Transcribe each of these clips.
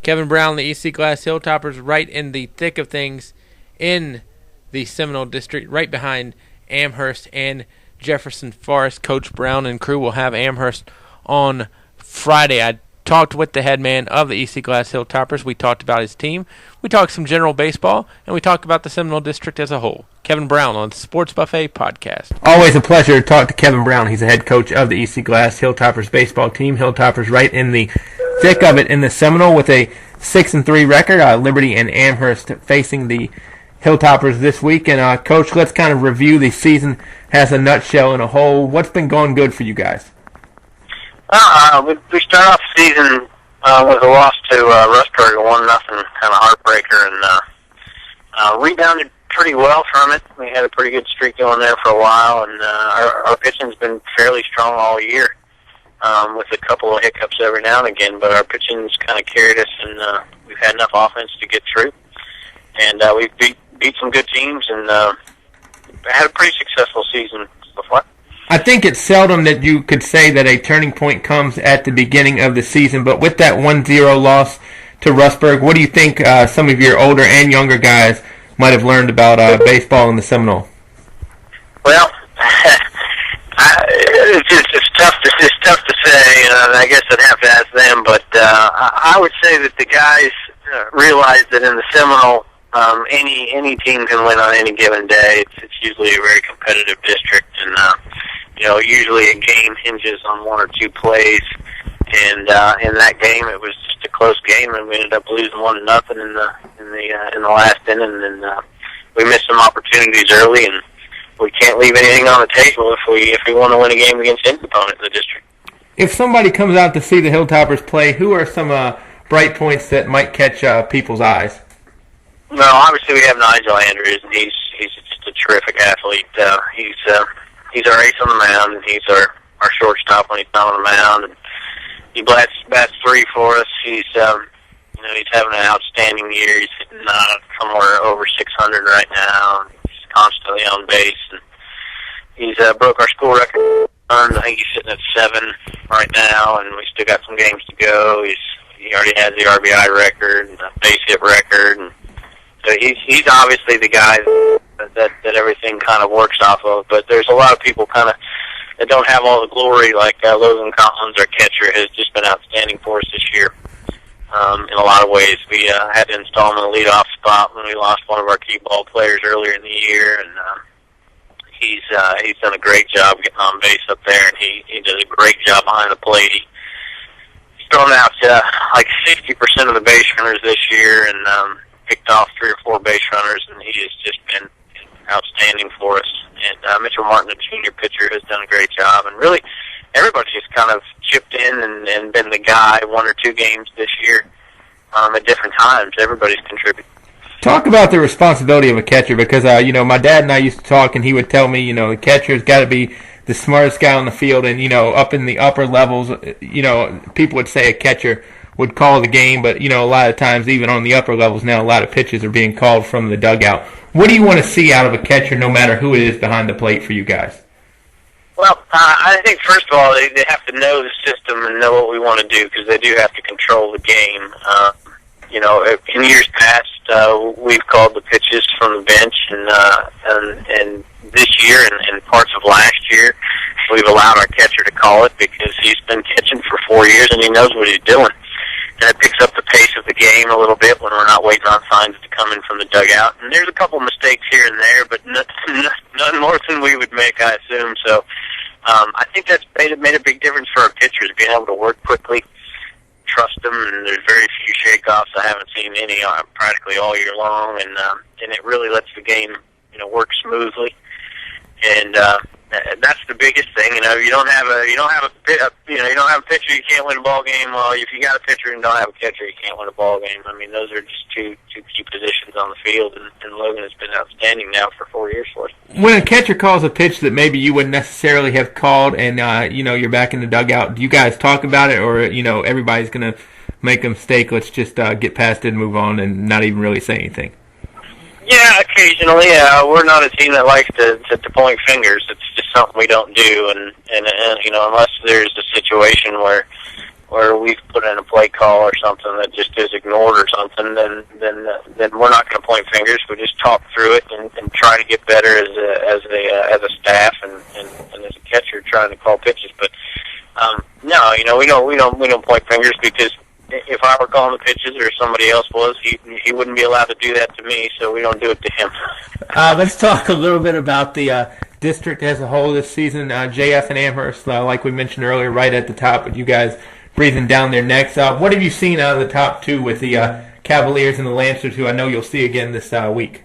Kevin Brown, the EC Glass Hilltoppers, right in the thick of things in the Seminole District, right behind Amherst and Jefferson Forest. Coach Brown and crew will have Amherst on Friday. I talked with the head man of the EC Glass Hilltoppers. We talked about his team. We talked some general baseball, and we talked about the Seminole District as a whole. Kevin Brown on the Sports Buffet Podcast. Always a pleasure to talk to Kevin Brown. He's the head coach of the EC Glass Hilltoppers baseball team. Hilltoppers right in the thick of it in the Seminole with a 6-3 record. Liberty and Amherst facing the Hilltoppers this week. And, Coach, let's kind of review the season as a nutshell and a whole. What's been going good for you guys? We start off the season with a loss to Rustburg, a 1-0 kind of heartbreaker, and rebounded pretty well from it. We had a pretty good streak going there for a while, and our pitching's been fairly strong all year, with a couple of hiccups every now and again, but our pitching's kind of carried us, and we've had enough offense to get through. And we've beat some good teams and had a pretty successful season so far. I think it's seldom that you could say that a turning point comes at the beginning of the season, but with that 1-0 loss to Rustburg, what do you think some of your older and younger guys might have learned about baseball in the Seminole? Well, it's tough to say. I guess I'd have to ask them, but I would say that the guys realize that in the Seminole, any team can win on any given day. It's usually a very competitive district, and usually a game hinges on one or two plays. And in that game, it was just a close game, and we ended up losing 1-0 in the last inning. And we missed some opportunities early, and we can't leave anything on the table if we want to win a game against any opponent in the district. If somebody comes out to see the Hilltoppers play, who are some bright points that might catch people's eyes? Well, obviously we have Nigel Andrews, and he's just a terrific athlete. He's our ace on the mound, and he's our shortstop when he's not on the mound. And he bats 3 for us. He's having an outstanding year. He's hitting somewhere over 600 right now. And he's constantly on base, and he's broke our school record. I think he's sitting at 7 right now, and we still got some games to go. He already has the RBI record and the base hit record, and so he's obviously the guy that everything kind of works off of. But there's a lot of people kind of that don't have all the glory, like Logan Collins, our catcher, has just been outstanding for us this year. In a lot of ways, we had to install him in the leadoff spot when we lost one of our key ball players earlier in the year, and he's done a great job getting on base up there, and he does a great job behind the plate. He's thrown out like 60% of the base runners this year, and picked off 3 or 4 base runners, and he has just been outstanding for us. And Mitchell Martin, the junior pitcher, has done a great job, and really everybody's just kind of chipped in and been the guy 1 or 2 games this year at different times. Everybody's contributed. Talk about the responsibility of a catcher, because my dad and I used to talk, and he would tell me, the catcher's got to be the smartest guy on the field, and up in the upper levels, people would say a catcher would call the game, but a lot of times, even on the upper levels now, a lot of pitches are being called from the dugout. What do you want to see out of a catcher, no matter who it is behind the plate for you guys? Well, I think first of all they have to know the system and know what we want to do, because they do have to control the game. In years past, we've called the pitches from the bench, and this year and parts of last year, we've allowed our catcher to call it because he's been catching for 4 years and he knows what he's doing. And it picks up the pace of the game a little bit when we're not waiting on signs to come in from the dugout. And there's a couple mistakes here and there, but none more than we would make, I assume. So I think that's made a big difference for our pitchers, being able to work quickly, trust them, and there's very few shakeoffs. I haven't seen any practically all year long, and it really lets the game work smoothly. And that's the biggest thing. You don't have a pitcher, you can't win a ball game. Well, if you got a pitcher and don't have a catcher, you can't win a ball game. I mean, those are just two key positions on the field, and Logan has been outstanding now for 4 years for us. When a catcher calls a pitch that maybe you wouldn't necessarily have called, and you're back in the dugout, do you guys talk about it, or everybody's gonna make a mistake? Let's just get past it and move on, and not even really say anything. Yeah, occasionally. We're not a team that likes to point fingers. It's just something we don't do, and unless there's a situation where where we've put in a play call or something that just is ignored or something, then we're not going to point fingers. We just talk through it and try to get better as a staff and as a catcher trying to call pitches. But no, we don't point fingers, because if I were calling the pitches or somebody else was, he wouldn't be allowed to do that to me. So we don't do it to him. Let's talk a little bit about the district as a whole this season. JF and Amherst, like we mentioned earlier, right at the top with you guys breathing down their necks. What have you seen out of the top two with the Cavaliers and the Lancers, who I know you'll see again this week?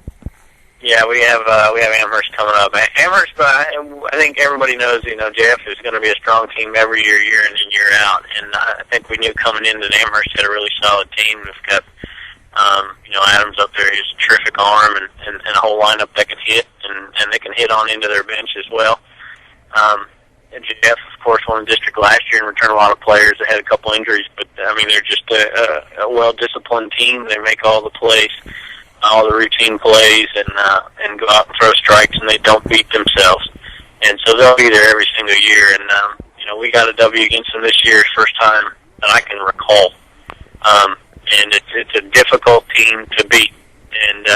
Yeah, we have Amherst coming up. Amherst, I think everybody knows, JF is going to be a strong team every year in and year out. And I think we knew coming in that Amherst had a really solid team. We've got, Adams up there. He's a terrific arm and a whole lineup that can hit, and they can hit on into their bench as well. And JF, of course, won the district last year and returned a lot of players. They had a couple injuries, but, they're just a well-disciplined team. They make all the plays, all the routine plays, and go out and throw strikes, and they don't beat themselves. And so they'll be there every single year. And, we got a W against them this year, first time that I can recall. And it's a difficult team to beat. And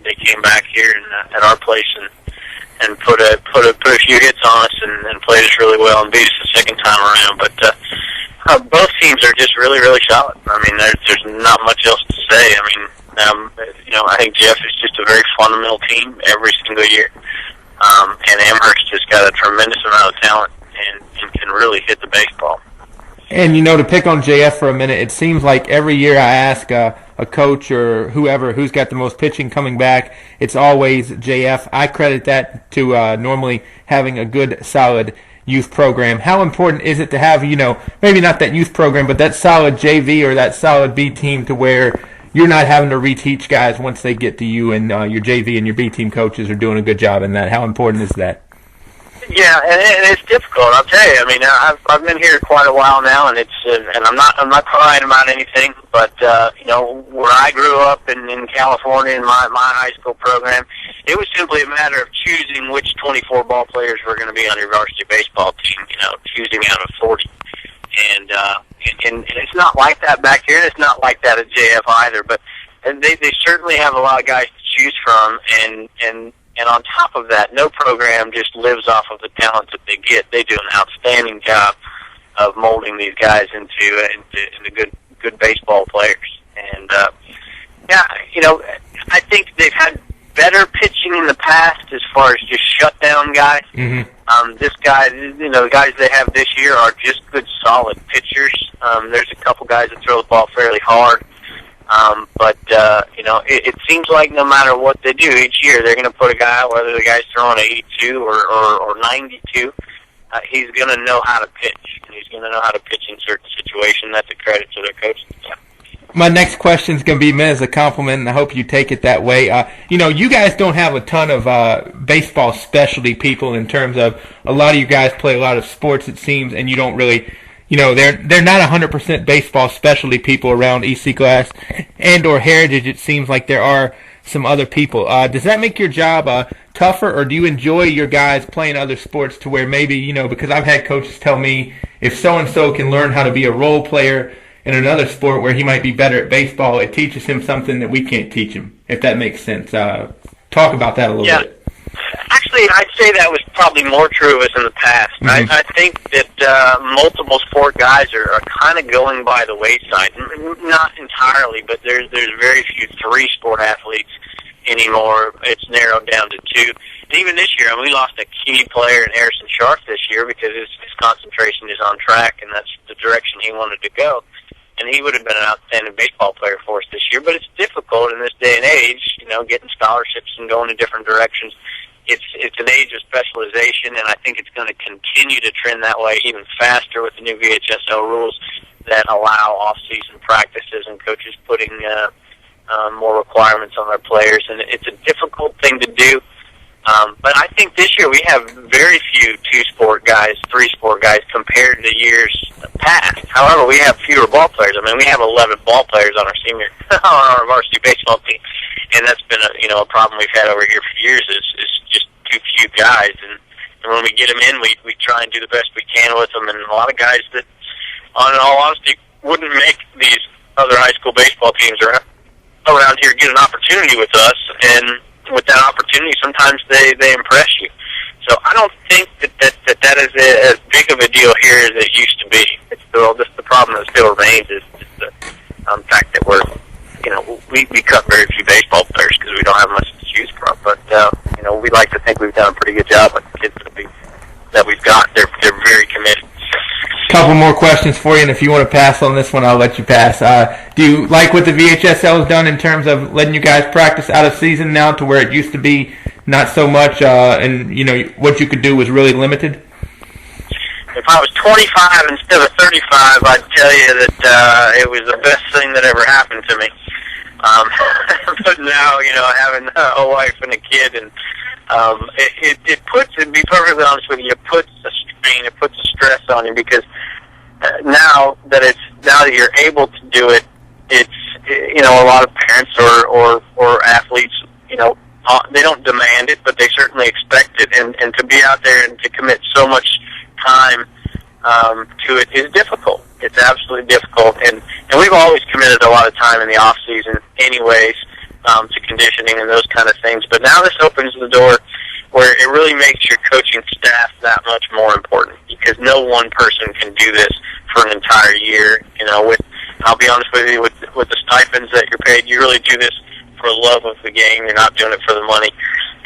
they came back here at our place and put a few hits on us and played us really well and beat us the second time around. But both teams are just really, really solid. There's not much else to say. I think Jeff is just a very fundamental team every single year. And Amherst has got a tremendous amount of talent and can really hit the baseball. And, to pick on JF for a minute, it seems like every year I ask a coach or whoever who's got the most pitching coming back, it's always JF. I credit that to normally having a good, solid youth program. How important is it to have, maybe not that youth program, but that solid JV or that solid B team to where you're not having to reteach guys once they get to you, and your JV and your B team coaches are doing a good job in that? How important is that? Yeah, and it's difficult. I'll tell you. I've been here quite a while now, and it's and I'm not crying about anything. But where I grew up in California in my high school program, it was simply a matter of choosing which 24 ball players were going to be on your varsity baseball team. Choosing out of 40, and it's not like that back here, and it's not like that at JF either. But they certainly have a lot of guys to choose from, and on top of that, no program just lives off of the talent that they get. They do an outstanding job of molding these guys into good baseball players. And I think they've had better pitching in the past as far as just shutdown guys. Mm-hmm. This guy, the guys they have this year are just good, solid pitchers. There's a couple guys that throw the ball fairly hard. But it seems like no matter what they do each year, they're going to put a guy, whether the guy's throwing 82 or 92, he's going to know how to pitch, and he's going to know how to pitch in certain situations. That's a credit to their coaches. Yeah. My next question is going to be meant as a compliment, and I hope you take it that way. You guys don't have a ton of baseball specialty people in terms of a lot of you guys play a lot of sports, it seems, and you don't really – they're not 100% baseball specialty people around EC Glass and or Heritage. It seems like there are some other people. Does that make your job tougher, or do you enjoy your guys playing other sports to where maybe, because I've had coaches tell me if so-and-so can learn how to be a role player in another sport where he might be better at baseball, it teaches him something that we can't teach him, if that makes sense. Talk about that a little bit. Actually, I'd say that was probably more true of us in the past. Mm-hmm. I think that multiple sport guys are kind of going by the wayside. Not entirely, but there's very few three-sport athletes anymore. It's narrowed down to two. And even this year, we lost a key player in Harrison Sharp this year because his concentration is on track, and that's the direction he wanted to go. And he would have been an outstanding baseball player for us this year. But it's difficult in this day and age, getting scholarships and going in different directions. It's an age of specialization, and I think it's going to continue to trend that way even faster with the new VHSL rules that allow off-season practices and coaches putting more requirements on their players. And it's a difficult thing to do. But I think this year we have very few two-sport guys, three-sport guys compared to years past. However, we have fewer ball players. We have 11 ball players on our varsity baseball team, and that's been a problem we've had over here for years. Is just too few guys, and when we get them in, we try and do the best we can with them. And a lot of guys that in all honesty, wouldn't make these other high school baseball teams around here get an opportunity with us, and with that opportunity, sometimes they impress you. So I don't think that is as big of a deal here as it used to be. It's still just the problem that still remains is just the fact that we cut very few baseball players because we don't have much to choose from. But we like to think we've done a pretty good job with the kids that we've got. They're very committed. Couple more questions for you, and if you want to pass on this one, I'll let you pass. Do you like what the VHSL has done in terms of letting you guys practice out of season now to where it used to be not so much, and what you could do was really limited? If I was 25 instead of 35, I'd tell you that it was the best thing that ever happened to me. But now, having a wife and a kid, and it puts, to be perfectly honest with you, it puts a strain, it puts a stress on you, because now that you're able to do it, it's a lot of parents or athletes, they don't demand it, but they certainly expect it, and to be out there and to commit so much time to it is difficult. It's absolutely difficult, and we've always committed a lot of time in the off season, anyways, to conditioning and those kind of things. But now this opens the door where it really makes your coaching staff that much more important, because no one person can do this for an entire year. I'll be honest with you, with the stipends that you're paid, you really do this for the love of the game. You're not doing it for the money.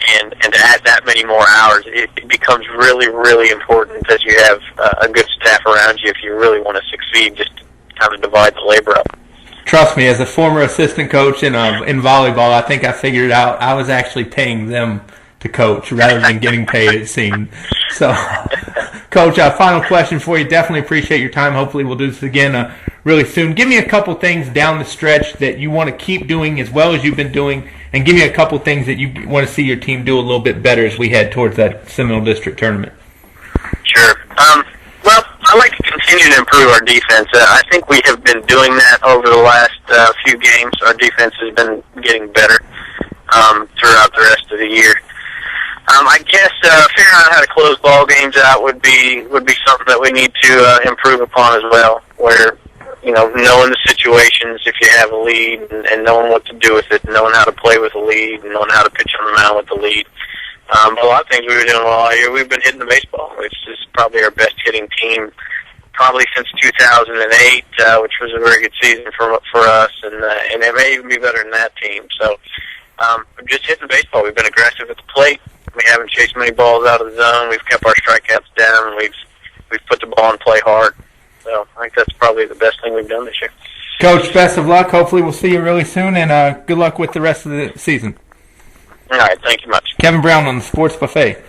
And to add that many more hours, it becomes really, really important that you have a good staff around you if you really want to succeed, just to kind of divide the labor up. Trust me, as a former assistant coach in volleyball, I think I figured out I was actually paying them to coach rather than getting paid, it seemed. So, Coach, final question for you. Definitely appreciate your time. Hopefully we'll do this again really soon. Give me a couple things down the stretch that you want to keep doing as well as you've been doing, and give me a couple things that you want to see your team do a little bit better as we head towards that Seminole District tournament. Sure. Well, I like to continue to improve our defense. I think we have been doing that over the last few games. Our defense has been getting better throughout the rest of the year. I guess figuring out how to close ball games out would be something that we need to improve upon as well, where knowing the situations if you have a lead, and knowing what to do with it, knowing how to play with a lead, and knowing how to pitch on the mound with the lead. A lot of things we were doing well all year. We've been hitting the baseball, which is probably our best hitting team probably since 2008, which was a very good season for us, and it may even be better than that team. So we're just hitting the baseball. We've been aggressive at the plate. We haven't chased many balls out of the zone. We've kept our strikeouts down, and we've put the ball in play hard. So I think that's probably the best thing we've done this year. Coach, best of luck. Hopefully we'll see you really soon, and good luck with the rest of the season. All right, thank you much. Kevin Brown on the Sports Buffet.